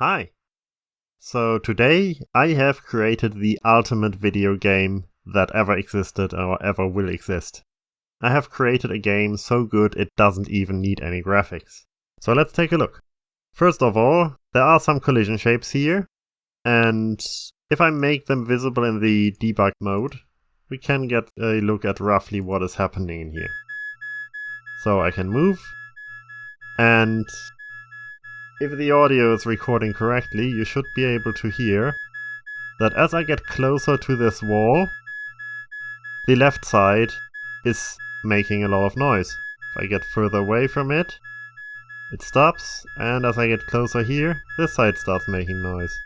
Hi! So today I have created the ultimate video game that ever existed or ever will exist. I have created a game so good it doesn't even need any graphics. So let's take a look. First of all, there are some collision shapes here, and if I make them visible in the debug mode, we can get a look at roughly what is happening in here. So I can move, and if the audio is recording correctly, you should be able to hear that as I get closer to this wall, the left side is making a lot of noise. If I get further away from it, it stops, and as I get closer here, this side starts making noise.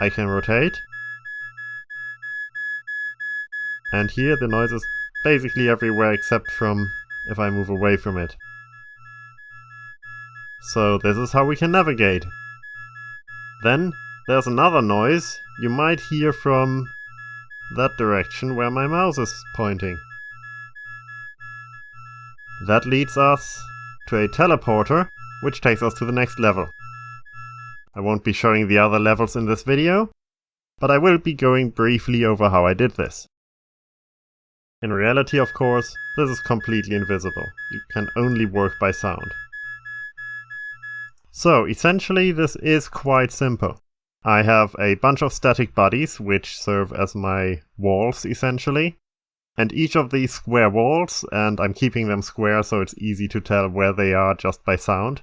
I can rotate, and here the noise is basically everywhere except from if I move away from it. So this is how we can navigate. Then there's another noise you might hear from that direction where my mouse is pointing. That leads us to a teleporter, which takes us to the next level. I won't be showing the other levels in this video, but I will be going briefly over how I did this. In reality, of course, this is completely invisible. You can only work by sound. So, essentially this is quite simple. I have a bunch of static bodies which serve as my walls, essentially. And each of these square walls, and I'm keeping them square so it's easy to tell where they are just by sound,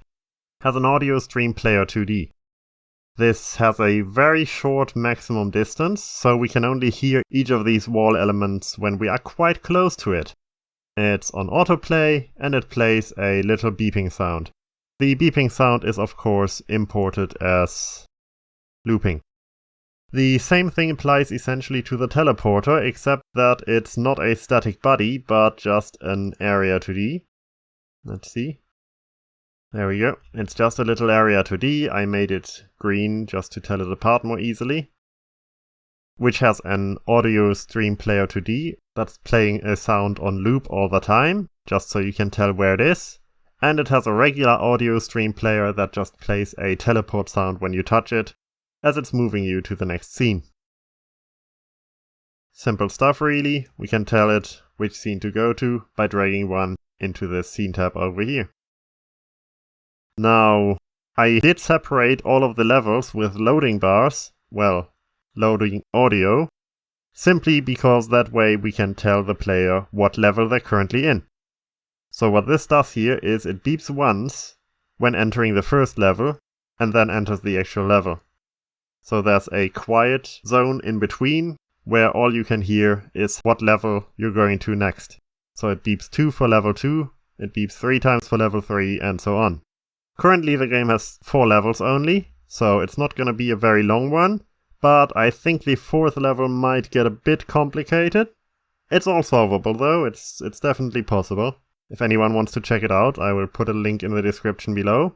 has an audio stream player 2D. This has a very short maximum distance, so we can only hear each of these wall elements when we are quite close to it. It's on autoplay, and it plays a little beeping sound. The beeping sound is of course imported as looping. The same thing applies essentially to the teleporter, except that it's not a static body, but just an area 2D. Let's see. There we go. It's just a little area 2D. I made it green just to tell it apart more easily. Which has an audio stream player 2D that's playing a sound on loop all the time, just so you can tell where it is. And it has a regular audio stream player that just plays a teleport sound when you touch it, as it's moving you to the next scene. Simple stuff really. We can tell it which scene to go to by dragging one into the scene tab over here. Now, I did separate all of the levels with loading bars, well, loading audio, simply because that way we can tell the player what level they're currently in. So what this does here is it beeps once when entering the first level, and then enters the actual level. So there's a quiet zone in between, where all you can hear is what level you're going to next. So it beeps 2 for level 2, it beeps 3 times for level 3, and so on. Currently the game has 4 levels only, so it's not gonna be a very long one, but I think the 4th level might get a bit complicated. It's all solvable though, it's definitely possible. If anyone wants to check it out, I will put a link in the description below.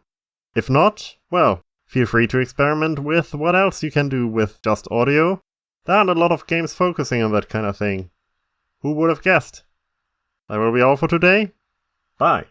If not, well, feel free to experiment with what else you can do with just audio. There aren't a lot of games focusing on that kind of thing. Who would have guessed? That will be all for today. Bye!